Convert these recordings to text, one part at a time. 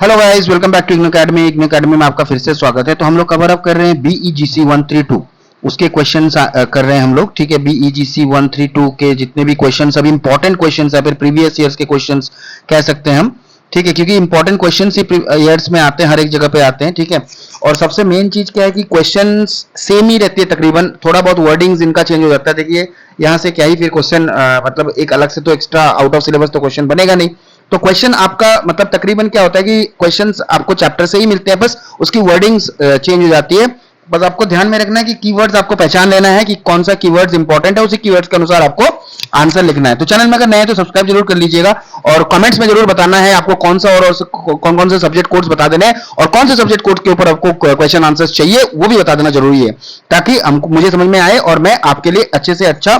Hello guys, welcome back to IGNOU academy. IGNOU academy में आपका फिर से स्वागत है। तो हम लोग कवर अप कर रहे हैं बीईजीसी 132 उसके क्वेश्चंस कर रहे हैं हम लोग। ठीक है, बीईजीसी 132 के जितने भी क्वेश्चंस अब इंपॉर्टेंट क्वेश्चंस है, फिर प्रीवियस ईयर्स के क्वेश्चंस कह सकते हैं हम। ठीक है, क्योंकि इंपॉर्टेंट क्वेश्चंस ही ईयर्स में आते हैं, हर एक जगह पे आते हैं। ठीक है, और सबसे मेन चीज क्या है कि क्वेश्चंस सेम ही रहती है तकरीबन, थोड़ा बहुत वर्डिंग्स इनका चेंज हो जाता है। देखिए यहाँ से क्या ही फिर क्वेश्चन मतलब एक अलग से तो एक्स्ट्रा आउट ऑफ सिलेबस तो क्वेश्चन बनेगा नहीं। तो क्वेश्चन आपका मतलब तकरीबन क्या होता है कि क्वेश्चंस आपको चैप्टर से ही मिलते हैं, बस उसकी वर्डिंग्स चेंज हो जाती है। बस आपको ध्यान में रखना है कि कीवर्ड्स आपको पहचान लेना है कि कौन सा कीवर्ड्स इंपॉर्टेंट है, उसी कीवर्ड्स के अनुसार आपको आंसर लिखना है। तो चैनल में अगर नए हैं तो सब्सक्राइब जरूर कर लीजिएगा और कमेंट्स में जरूर बताना है आपको कौन सा और कौन कौन से सब्जेक्ट कोड्स बता देने हैं और कौन से सब्जेक्ट कोड के ऊपर आपको क्वेश्चन आंसर्स चाहिए वो भी बता देना जरूरी है, ताकि हमको मुझे समझ में आए और मैं आपके लिए अच्छे से अच्छा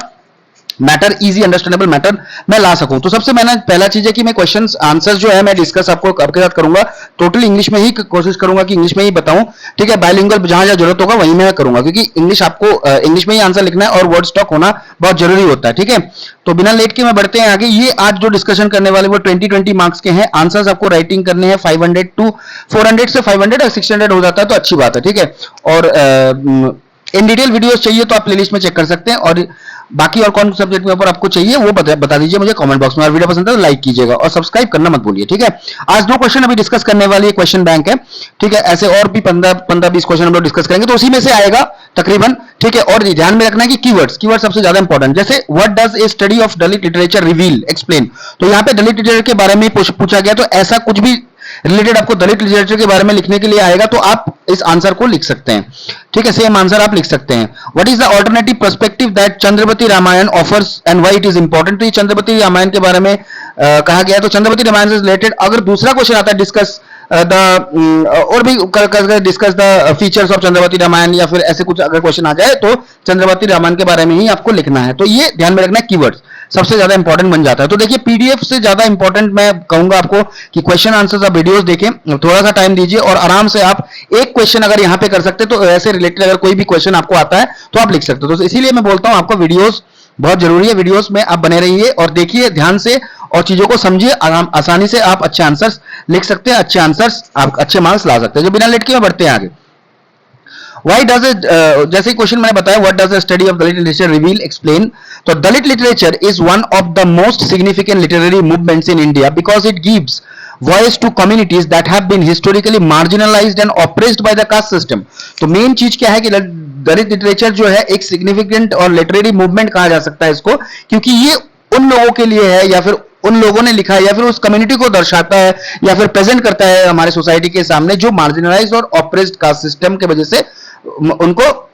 मैटर, इजी अंडरस्टैंडेबल मैटर मैं ला सकूं। तो सबसे पहला चीज है कि मैं क्वेश्चंस आंसर्स जो है मैं डिस्कस आपके साथ करूंगा। टोटली इंग्लिश में ही कोशिश करूंगा कि इंग्लिश में ही बताऊं। ठीक है, बायलिंगुअल जहां जहां जरूरत होगा वहीं मैं करूंगा, क्योंकि इंग्लिश आपको इंग्लिश में ही आंसर लिखना है और वर्ड स्टॉक होना बहुत जरूरी होता है। ठीक है, तो बिना लेट के मैं बढ़ते हैं आगे। ये आज जो डिस्कशन करने वाले वो 20 मार्क्स के हैं। आंसर्स आपको राइटिंग करने हैं 500 टू 400 से 500 और 600 हो जाता है तो अच्छी बात है। ठीक है, और इन डिटेल वीडियोस चाहिए तो आप प्लेलिस्ट में चेक कर सकते हैं, और बाकी और कौन सब्जेक्ट के ऊपर आपको चाहिए वो बता दीजिए मुझे कमेंट बॉक्स में। और वीडियो पसंद है तो लाइक कीजिएगा और सब्सक्राइब करना मत भूलिए। ठीक है, आज दो क्वेश्चन अभी डिस्कस करने वाली क्वेश्चन बैंक है। ठीक है, ऐसे और भी 15-20 क्वेश्चन हम लोग डिस्कस करेंगे तो उसी में से आएगा तकरीबन। ठीक है, और ध्यान में रखना है कि कीवर्ड्स सबसे ज्यादा इंपॉर्टेंट। जैसे what does a study of Dalit literature reveal, explain. तो यहाँ पे दलित लिटरेचर के बारे में पूछा गया, तो ऐसा कुछ भी रिलेटेड आपको दलित लिटरेचर के बारे में लिखने के लिए आएगा तो आप इस आंसर को लिख सकते हैं। ठीक है, सेम आंसर आप लिख सकते हैं। What is the alternative perspective that Chandravati Ramayana offers and why it is important. तो ये चंद्रवती रामायण के बारे में कहा गया है। तो चंद्रवती रामायण से रिलेटेड अगर दूसरा क्वेश्चन आता है डिस्कस और भी discuss the features of Chandravati Ramayana, या फिर ऐसे कुछ अगर क्वेश्चन आ जाए तो चंद्रवती रामायण के बारे में ही आपको लिखना है। तो ये ध्यान में रखना है, कीवर्ड्स सबसे ज्यादा इंपॉर्टेंट बन जाता है। तो देखिए पीडीएफ से ज्यादा इंपॉर्टेंट मैं कहूंगा आपको कि क्वेश्चन आंसर्स आप वीडियोस देखें, थोड़ा सा टाइम दीजिए और आराम से आप एक क्वेश्चन अगर यहां पे कर सकते तो ऐसे रिलेटेड अगर कोई भी क्वेश्चन आपको आता है तो आप लिख सकते हो। तो इसीलिए मैं बोलता हूं आपको वीडियोस बहुत जरूरी है। वीडियोस में आप बने रहिए और देखिए ध्यान से और चीजों को समझिए, आसानी से आप अच्छे आंसर्स लिख सकते हैं, अच्छे आंसर्स आप अच्छे मार्क्स ला सकते हैं। जो बिना लेट के बढ़ते हैं आगे। Why does it जैसे क्वेश्चन मैंने बताया, what does the study of Dalit literature reveal, explain। तो Dalit literature is one of the most significant literary movements in India because it gives voice to communities that have been historically marginalized and oppressed by the caste system। तो main चीज क्या है कि दलित literature जो है एक significant और literary movement कहा जा सकता है इसको, क्योंकि ये उन लोगों के लिए है या फिर उन लोगों ने लिखा है या फिर उस कम्युनिटी को दर्शाता है या फिर प्रेजेंट करता है हमारे सोसाइटी के सामने, जो मार्जिनलाइज्ड और ऑप्रेस्ड कास्ट सिस्टम के वजह से उनको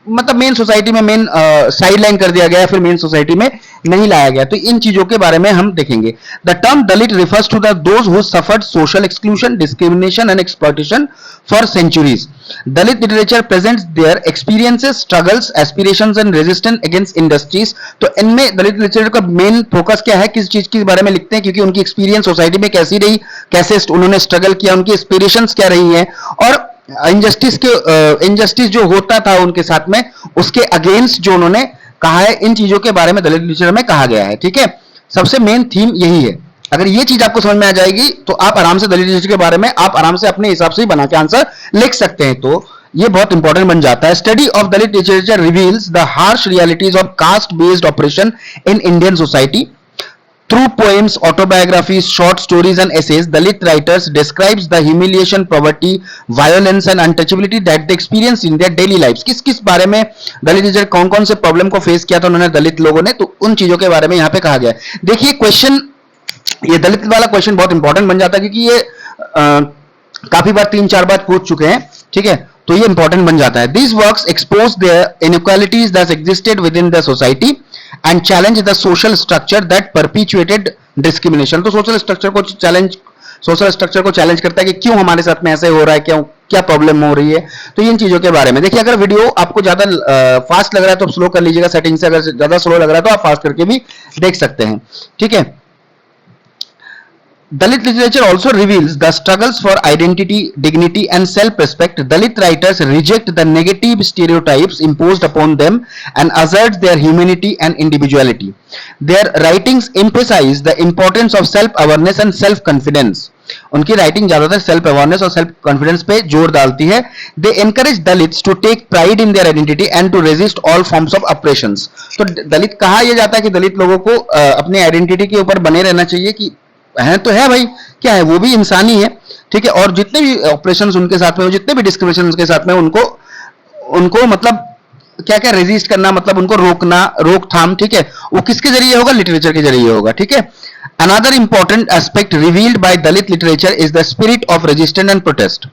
मतलब मेन सोसाइटी में मेन साइड लाइन कर दिया गया, फिर मेन सोसाइटी में नहीं लाया गया। तो इन चीजों के बारे में हम देखेंगे। The term Dalit refers to those who suffered social exclusion, discrimination and exploitation for centuries. Dalit literature presents their experiences, struggles, aspirations and resistance against industries. तो इनमें दलित लिटरेचर का मेन फोकस क्या है, किस चीज के बारे में लिखते हैं, क्योंकि उनकी एक्सपीरियंस सोसाइटी में कैसी रही, कैसे उन्होंने स्ट्रगल किया, उनकी एस्पिरेशंस क्या रही है, और इनजस्टिस जो होता था उनके साथ में उसके अगेंस्ट जो उन्होंने कहा है, इन चीजों के बारे में दलित लिटरेचर में कहा गया है। ठीक है, सबसे मेन थीम यही है। अगर ये चीज आपको समझ में आ जाएगी तो आप आराम से दलित लिटरेचर के बारे में आप आराम से अपने हिसाब से ही बना के आंसर लिख सकते हैं। तो ये बहुत इंपॉर्टेंट बन जाता है। Study of Dalit literature reveals the harsh realities of caste based operation in Indian society. Through poems, autobiographies, short stories and essays, Dalit writers describes the humiliation, poverty, violence and untouchability that they experience in their daily lives। किस बारे में दलित literature कौन से problem को face किया था उन्होंने दलित लोगों ने, तो उन चीजों के बारे में यहाँ पे कहा गया है। देखिए क्वेश्चन, ये दलित वाला क्वेश्चन बहुत इंपॉर्टेंट बन जाता है, क्योंकि ये काफी बार 3-4 बार पूछ चुके हैं। ठीक है, तो ये इंपॉर्टेंट बन जाता है। These works expose the inequalities that existed within the society and challenge the social structure that perpetuated discrimination। तो सोशल स्ट्रक्चर को चैलेंज करता है कि क्यों हमारे साथ में ऐसे हो रहा है, क्यों क्या प्रॉब्लम हो रही है। तो इन चीजों के बारे में देखिए। अगर वीडियो आपको ज्यादा फास्ट लग रहा है तो आप स्लो कर लीजिएगा सेटिंग से, अगर ज्यादा स्लो लग रहा है तो आप फास्ट करके भी देख सकते हैं। ठीक है, Dalit literature also reveals the struggles for identity, dignity and self-respect. Dalit writers reject the negative stereotypes imposed upon them and assert their humanity and individuality. Their writings emphasize the importance of self-awareness and self-confidence. उनकी writing ज्यादातर self awareness और self confidence पे जोर डालती है। They encourage Dalits to take pride in their identity and to resist all forms of operations. तो दलित कहा यह जाता है कि दलित लोगों को अपने आइडेंटिटी के ऊपर बने रहना चाहिए कि है तो है भाई, क्या है, वो भी इंसानी है, ठीक है, और जितने भी ऑपरेशंस उनके साथ में, जितने भी डिस्क्रिमिनेशन उनके साथ में, उनको उनको मतलब क्या क्या रेजिस्ट करना, मतलब उनको रोकना, रोकथाम, ठीक है, वो किसके जरिए होगा, लिटरेचर के जरिए होगा, ठीक है। Another important aspect revealed bye Dalit literature is the spirit of resistance and protest.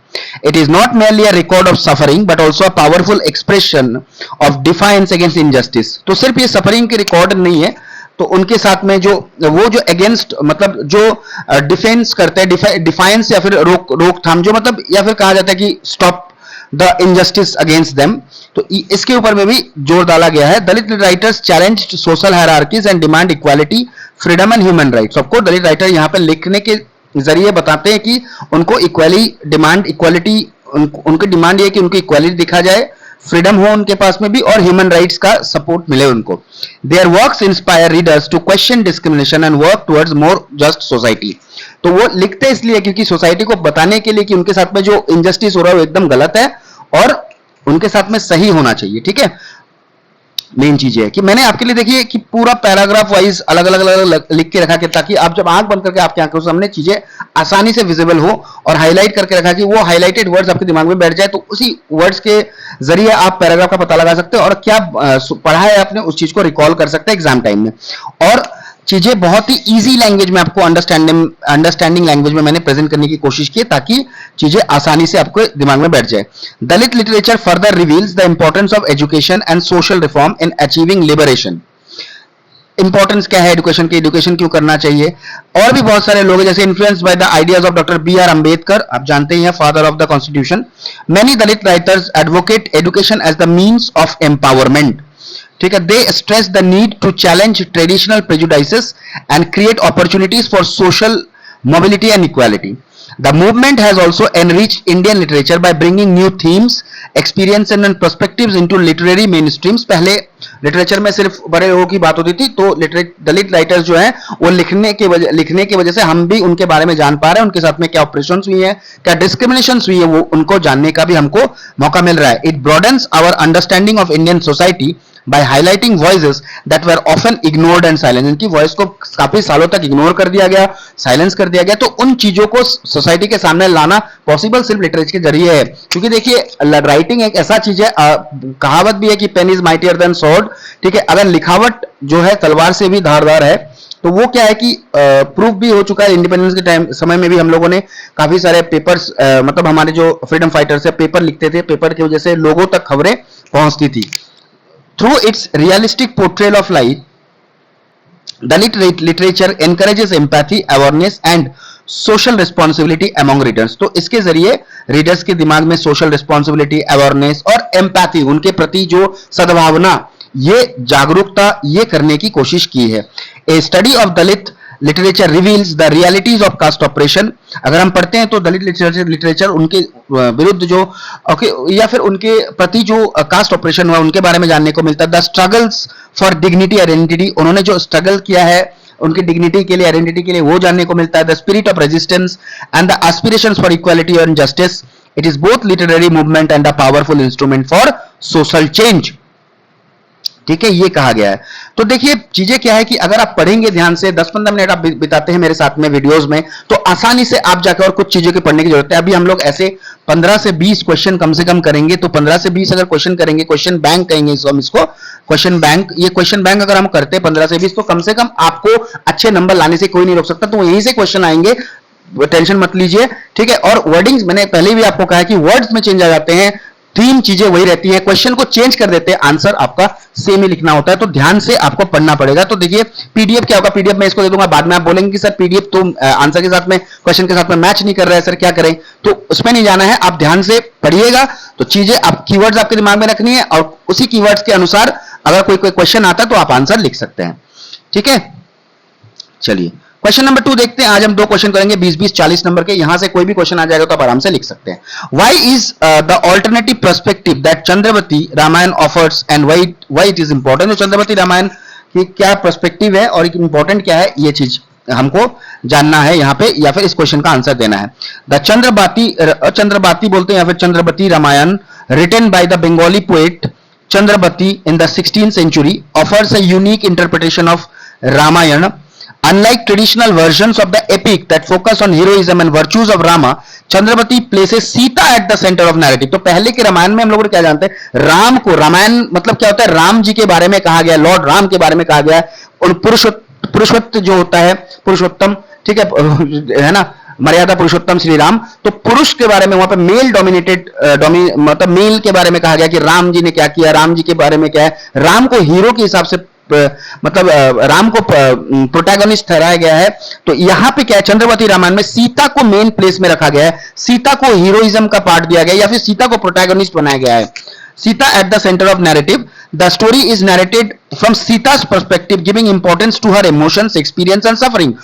It is not merely a record of suffering but also a powerful expression of defiance against injustice। तो सिर्फ ये suffering के record नहीं है, तो उनके साथ में जो वो जो अगेंस्ट, मतलब जो डिफेंस करते हैं, डिफाइंस या फिर रोकथाम, जो मतलब या फिर कहा जाता है कि stop the injustice against them, तो इसके ऊपर में भी जोर डाला गया है। Dalit writers challenge social hierarchies and demand equality, freedom and human rights. Of course Dalit writer यहाँ पे लिखने के जरिए बताते हैं कि उनको इक्वालिटी, उनकी डिमांड ये है कि उनको इक्वालिटी दिखा जाए, फ्रीडम हो उनके पास में भी, और ह्यूमन राइट्स का सपोर्ट मिले उनको। Their works inspire readers to question discrimination and work towards more just society. तो वो लिखते इसलिए क्योंकि सोसाइटी को बताने के लिए कि उनके साथ में जो इनजस्टिस हो रहा है वो एकदम गलत है और उनके साथ में सही होना चाहिए, ठीक है। मेन चीज है कि मैंने आपके लिए देखिए कि पूरा पैराग्राफ वाइज अलग अलग लिख के रखा कि ताकि आप जब आंख बंद करके आपकी आंखों के सामने चीजें आसानी से विजिबल हो, और हाईलाइट करके रखा कि वो हाईलाइटेड वर्ड्स आपके दिमाग में बैठ जाए, तो उसी वर्ड्स के जरिए आप पैराग्राफ का पता लगा सकते हो और क्या पढ़ा है आपने उस चीज को रिकॉल कर सकते हैं एग्जाम टाइम में। और चीजें बहुत ही इजी लैंग्वेज में आपको अंडरस्टैंडिंग लैंग्वेज में मैंने प्रेजेंट करने की कोशिश की ताकि चीजें आसानी से आपको दिमाग में बैठ जाए। Dalit literature further reveals the importance of education and social reform in achieving liberation. Importance क्या है एजुकेशन की, एजुकेशन क्यों करना चाहिए। और भी बहुत सारे लोग हैं जैसे influenced by the ideas of doctor B R Ambedkar, आप जानते ही हैं, father of the constitution. Many Dalit writers advocate education as the means of empowerment, ठीक है। They stress the need to challenge traditional prejudices and create opportunities for social mobility and equality. The movement has also enriched Indian literature by bringing new themes, experiences and perspectives into literary mainstreams। पहले literature में सिर्फ बड़े लोगों की बात होती थी, तो दलित राइटर्स जो हैं वो लिखने की वजह से हम भी उनके बारे में जान पा रहे हैं, उनके साथ में क्या ऑपरेशंस हुई हैं, क्या डिस्क्रिमिनेशंस हुई है, वो उनको जानने का भी हमको मौका मिल रहा है। It broadens our understanding of Indian society by highlighting voices that were often ignored and silenced। इनकी वॉइस को काफी सालों तक इग्नोर कर दिया गया, साइलेंस कर दिया गया, तो उन चीजों को सोसाइटी के सामने लाना पॉसिबल सिर्फ लिटरेचर के जरिए है। क्योंकि देखिए राइटिंग एक ऐसा चीज है, कहावत भी है कि pen is mightier than sword, ठीक है। अगर लिखावट जो है तलवार से भी धारदार है, तो वो क्या है कि प्रूफ भी हो चुका है। इंडिपेंडेंस के समय में भी हम लोगों ने काफी सारे पेपर्स, मतलब हमारे जो फ्रीडम फाइटर्स है पेपर लिखते थे, पेपर की वजह से लोगों तक खबरें पहुंचती थी। Through its realistic portrayal of life, Dalit literature encourages empathy, awareness and social responsibility among readers। तो इसके जरिए रीडर्स के दिमाग में सोशल रिस्पॉन्सिबिलिटी, अवेयरनेस और एम्पैथी, उनके प्रति जो सद्भावना, ये जागरूकता, ये करने की कोशिश की है। A study of Dalit literature reveals the realities of caste oppression. अगर हम पढ़ते हैं तो दलित लिटरेचर उनके विरुद्ध जो या फिर उनके प्रति जो कास्ट ऑपरेशन हुआ उनके बारे में जानने को मिलता है। The struggles for dignity identity, उन्होंने जो स्ट्रगल किया है उनकी डिग्निटी के लिए, आइडेंटिटी के लिए, वो जानने को मिलता है। The spirit of resistance and the aspirations for equality and justice. It is both literary movement and a powerful instrument for social change, ठीक है, ये कहा गया है। तो देखिए चीजें क्या है कि अगर आप पढ़ेंगे ध्यान से, 10-15 मिनट आप बिताते हैं मेरे साथ में वीडियोस में, तो आसानी से आप जाकर और कुछ चीजों के पढ़ने की जरूरत है। अभी हम लोग ऐसे 15 से 20 क्वेश्चन कम से कम करेंगे, तो 15 से 20 अगर क्वेश्चन करेंगे, क्वेश्चन बैंक कहेंगे हम इसको, क्वेश्चन बैंक, ये क्वेश्चन बैंक अगर हम करते हैं 15 से 20, तो कम से कम आपको अच्छे नंबर लाने से कोई नहीं रोक सकता। तो यहीं से क्वेश्चन आएंगे, टेंशन मत लीजिए, ठीक है। और वर्डिंग्स मैंने पहले भी आपको कहा कि वर्ड्स में चेंज आ जाते हैं, तीन चीजें वही रहती हैं, क्वेश्चन को चेंज कर देते हैं, आंसर आपका सेम ही लिखना होता है, तो ध्यान से आपको पढ़ना पड़ेगा। तो देखिए पीडीएफ क्या होगा, पीडीएफ मैं इसको दे दूंगा, बाद में आप बोलेंगे कि सर पीडीएफ तो आंसर के साथ में, क्वेश्चन के साथ में मैच नहीं कर रहा है सर, क्या करें। तो उसमें नहीं जाना है, आप ध्यान से पढ़िएगा। तो चीजें आप कीवर्ड्स आपके दिमाग में रखनी है और उसी कीवर्ड्स के अनुसार अगर कोई क्वेश्चन आता है तो आप आंसर लिख सकते हैं, ठीक है। चलिए क्वेश्चन नंबर 2 देखते हैं। आज हम 2 क्वेश्चन करेंगे 20-20, 40 नंबर के, यहां से कोई भी क्वेश्चन आ जाएगा तो आप आराम से लिख सकते हैं। Why is the alternative perspective that Chandravati Ramayana offers and why it is important. तो चंद्रवती रामायण की क्या पर्सपेक्टिव है और इंपॉर्टेंट क्या है, ये चीज हमको जानना है यहाँ पे, या फिर इस क्वेश्चन का आंसर देना है। द चंद्रबाती बोलते हैं या फिर Chandrabati Ramayan, written by the Bengali poet Chandrabati in the 16th century, offers a unique interpretation of Ramayana. Unlike traditional versions of the epic that focus on heroism and virtues of Rama, Chandrabati places Sita at the center of narrative. तो पहले के रामायण में हम लोग क्या जानते हैं, राम को, रामायण मतलब क्या होता है, राम जी के बारे में कहा गया, लॉर्ड राम के बारे में कहा गया है, और पुरुषोत्तम जो होता है, पुरुषोत्तम, ठीक है ना, मर्यादा पुरुषोत्तम श्री राम, तो पुरुष के बारे में वहां पे मेल डोमिनेटेड मतलब मेल के बारे में कहा गया कि राम जी ने क्या किया, राम जी के बारे में क्या है, राम को हीरो के हिसाब से मतलब राम को प्रोटैगनिस्ट ठहराया गया है। तो यहां पे क्या है, चंद्रवती रामायण में सीता को मेन प्लेस में रखा गया है, सीता को हीरोइज्म का पार्ट दिया गया है, या फिर सीता को प्रोटैगनिस्ट बनाया गया है। Sita at the centre of narrative, the story is narrated from सीता's perspective, giving importance to her emotions, experience and suffering.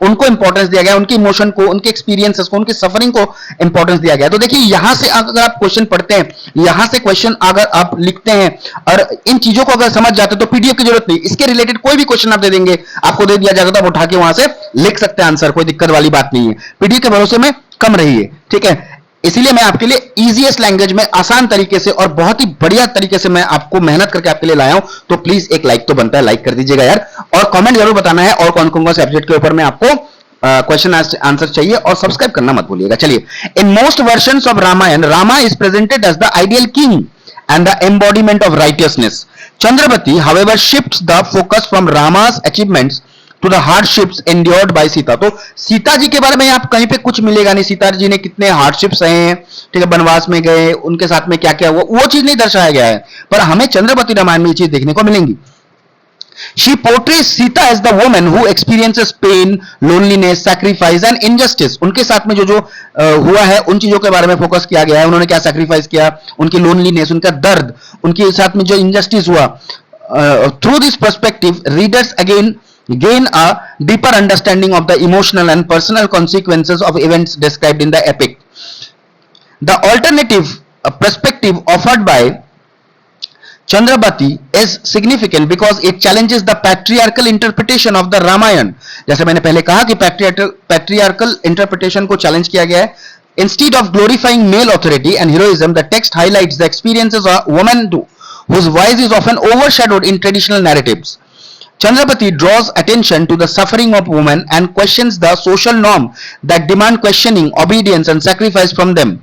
उनको इंपॉर्टेंस दिया गया, उनके इमोशन को, उनके एक्सपीरियंसेस को, उनके सफरिंग को इंपॉर्टेंस दिया गया। तो देखिए यहां से अगर आप क्वेश्चन पढ़ते हैं, यहां से क्वेश्चन अगर आप लिखते हैं और इन चीजों को अगर समझ जाते हैं तो पीडीएफ की जरूरत नहीं, इसके रिलेटेड कोई भी क्वेश्चन आप दे देंगे, आपको दे दिया जाएगा तो आप उठा के वहां से लिख सकते हैं आंसर, कोई दिक्कत वाली बात नहीं है। पीडीएफ के भरोसे में कम रहिए, ठीक है। इसीलिए मैं आपके लिए इजीएस्ट लैंग्वेज में, आसान तरीके से और बहुत ही बढ़िया तरीके से मैं आपको मेहनत करके आपके लिए लाया हूं। तो प्लीज एक लाइक तो बनता है, लाइक कर दीजिएगा यार, और कमेंट जरूर बताना है और कौन कौन से सब्जेक्ट के ऊपर में आपको क्वेश्चन आंसर चाहिए, और सब्सक्राइब करना मत भूलिएगा। चलिए, in most versions of Ramayana, Rama is presented as the ideal king and the embodiment of righteousness. Chandravati however shifts the focus from Rama's achievements to the hardships endured by Sita. तो सीता जी के बारे में आप कहीं पे कुछ मिलेगा नहीं, सीता जी ने कितने हार्डशिप्स सहे हैं, ठीक है, बनवास में गए, उनके साथ में क्या क्या हुआ, वो चीज नहीं दर्शाया गया है, पर हमें चंद्रवती रामायण में ये चीज देखने को मिलेंगी। She portrays Sita as the woman who experiences pain, loneliness, sacrifice and injustice. उनके साथ में जो हुआ है उन चीजों के बारे में फोकस किया गया है, उन्होंने क्या सैक्रिफाइस किया, उनकी लोनलीनेस, उनका दर्द, उनके साथ में जो इंजस्टिस हुआ। Through this perspective, readers again gain a deeper understanding of the emotional and personal consequences of events described in the epic. The alternative perspective offered by Chandrabati is significant because it challenges the patriarchal interpretation of the Ramayana. जैसे मैंने पहले कहा कि patriarchal interpretation को challenge किया गया है। Instead of glorifying male authority and heroism, the text highlights the experiences of women whose voice is often overshadowed in traditional narratives. Chandrabati draws attention to the suffering of women and questions the social norm that demand questioning, obedience and sacrifice from them.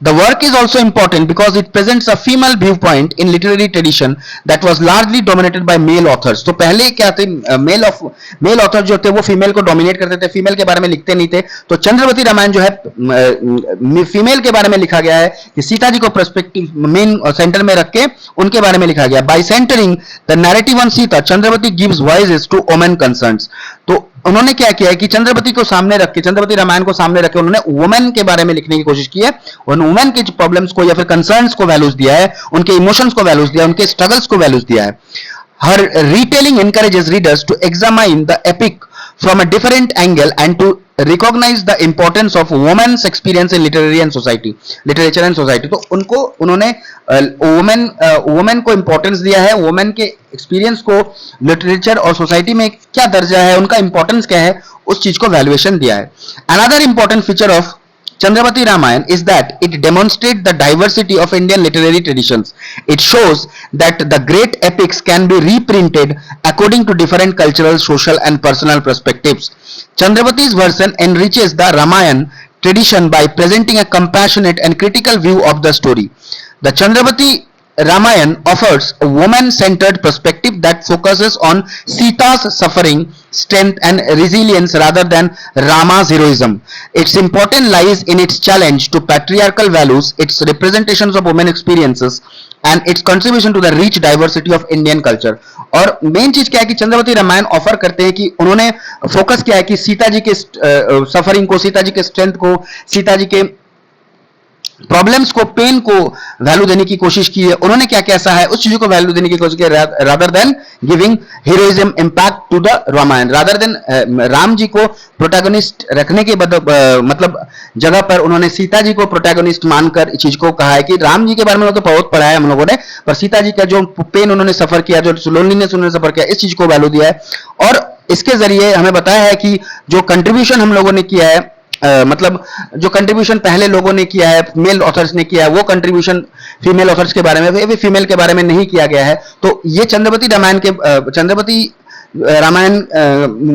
The work is also important because it presents a female viewpoint in literary tradition that was largely dominated by male authors. तो पहले क्या थे, male author जो थे वो female को dominate करते थे, फीमेल के बारे में लिखते नहीं थे। तो चंद्रवती रामायण जो है फीमेल के बारे में लिखा गया है कि सीता जी को पर्सपेक्टिव मेन सेंटर में रख के उनके बारे में लिखा गया। By centering the narrative on Sita, Chandravati gives voices to women concerns. तो उन्होंने क्या किया है कि चंद्रवती को सामने रख के, चंद्रवती रामायण को सामने रख के उन्होंने वुमेन के बारे में लिखने की कोशिश की है, और वुमेन के प्रॉब्लम्स को या फिर कंसर्न्स को वैल्यूज दिया है, उनके इमोशंस को वैल्यूज दिया है, उनके स्ट्रगल्स को वैल्यूज दिया है। Her retelling encourages readers to examine the epic from a different angle and to recognize the importance of women's experience in literature and society. तो उन्होंने वुमेन को इंपॉर्टेंस दिया है, वुमेन के एक्सपीरियंस को लिटरेचर और सोसाइटी में क्या दर्जा है, उनका इंपॉर्टेंस क्या है, उस चीज को वैल्यूएशन दिया है। Another important feature of Chandravati Ramayana is that it demonstrates the diversity of Indian literary traditions. It shows that the great epics can be reprinted according to different cultural, social and personal perspectives. Chandravati's version enriches the Ramayana tradition by presenting a compassionate and critical view of the story. The Chandravati Ramayana offers a woman-centered perspective that focuses on Sita's suffering, strength and resilience rather than Rama's heroism. Its importance lies in its challenge to patriarchal values, its representations of women experiences and its contribution to the rich diversity of Indian culture. और main चीज क्या है कि Chandravati Ramayan offer करते हैं कि उन्होंने focus किया है कि सीता जी के सफरिंग को, सीता जी के स्ट्रेंथ को, सीता जी के प्रॉब्लम्स को, पेन को वैल्यू देने की कोशिश की है। उन्होंने क्या क्या ऐसा है उस चीज को वैल्यू देने की कोशिश की है, rather than giving heroism impact to the Ramayan, rather than Ram ji को प्रोटैगनिस्ट रखने के मतलब जगह पर उन्होंने सीता जी को प्रोटैगनिस्ट मानकर इस चीज को कहा है कि राम जी के बारे में तो बहुत पढ़ा है हम लोगों ने, पर सीता जी का जो पेन उन्होंने सफर किया, जो लोनलीनेस उन्होंने सफर किया, इस चीज को वैल्यू दिया है। और इसके जरिए हमें बताया है कि जो कंट्रीब्यूशन हम लोगों ने किया है, मतलब जो कंट्रीब्यूशन पहले लोगों ने किया है, मेल ऑथर्स ने किया है, वो कंट्रीब्यूशन फीमेल ऑथर्स के बारे में, फीमेल के बारे में नहीं किया गया है। तो ये चंद्रवती रामायण के चंद्रवती रामायण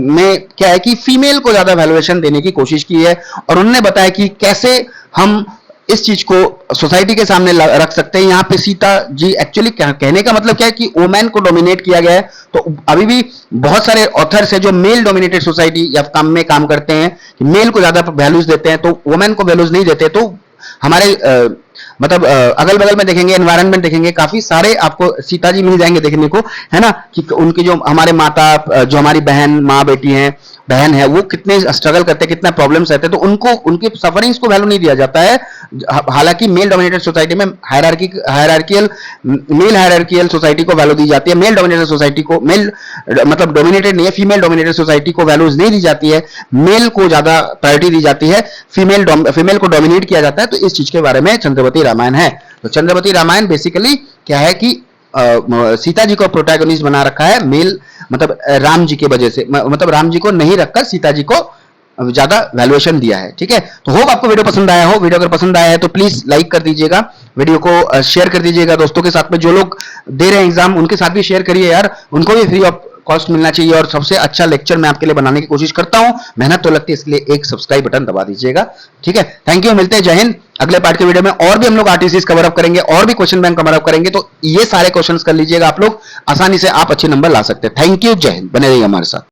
में क्या है कि फीमेल को ज्यादा वैल्यूएशन देने की कोशिश की है, और उन्होंने बताया कि कैसे हम इस चीज को सोसाइटी के सामने रख सकते हैं। यहाँ पे सीता जी एक्चुअली कहने का मतलब क्या है कि वुमेन को डोमिनेट किया गया है। तो अभी भी बहुत सारे ऑथर्स हैं जो मेल डोमिनेटेड सोसाइटी या काम में काम करते हैं, मेल को ज्यादा वैल्यूज देते हैं, तो वुमेन को वैल्यूज नहीं देते। तो हमारे मतलब अगल बगल में देखेंगे, एनवायरनमेंट देखेंगे, काफी सारे आपको सीता जी मिल जाएंगे देखने को, है ना, कि उनकी जो हमारे माता, जो हमारी बहन, माँ बेटी हैं, बहन है, वो कितने स्ट्रगल करते हैं, कितना प्रॉब्लम्स रहते हैं, तो उनको उनके सफरिंग्स को वैल्यू नहीं दिया जाता है। हालांकि मेल डोमिनेटेड सोसाइटी में हायरार्कियल मेल हायरार्कियल सोसाइटी को वैल्यू दी जाती है, मेल डोमिनेटेड सोसाइटी को, मेल मतलब डोमिनेटेड नहीं है, फीमेल डोमिनेटेड सोसाइटी को वैल्यूज नहीं दी जाती है, मेल को ज्यादा प्रायोरिटी दी जाती है, फीमेल को डोमिनेट किया जाता है। तो इस चीज के बारे में चंद्रवती रामायण है। तो चंद्रवती रामायण बेसिकली क्या है कि सीता जी को प्रोटैगनिस्ट बना रखा है, मेल मतलब राम जी के वजह से, मतलब राम जी को नहीं रखकर सीता जी को ज्यादा वैल्यूएशन दिया है। ठीक है, तो होप आपको वीडियो पसंद आया हो। वीडियो अगर पसंद आया है तो प्लीज लाइक कर दीजिएगा, वीडियो को शेयर कर दीजिएगा दोस्तों के साथ में, जो लोग दे रहे हैं एग्जाम उनके साथ भी शेयर करिए यार, उनको भी फ्री ऑफ कॉस्ट मिलना चाहिए। और सबसे अच्छा लेक्चर मैं आपके लिए बनाने की कोशिश करता हूं, मेहनत तो लगती है, इसलिए एक सब्सक्राइब बटन दबा दीजिएगा। ठीक है, थैंक यू, मिलते हैं, जय हिंद। अगले पार्ट के वीडियो में और भी हम लोग आरटीसीज कवर अप करेंगे, और भी क्वेश्चन बैंक कवर अप करेंगे, तो ये सारे क्वेश्चंस कर लीजिएगा आप लोग, आसानी से आप अच्छे नंबर ला सकते हैं। थैंक यू, जय हिंद, बने रहिए हमारे साथ।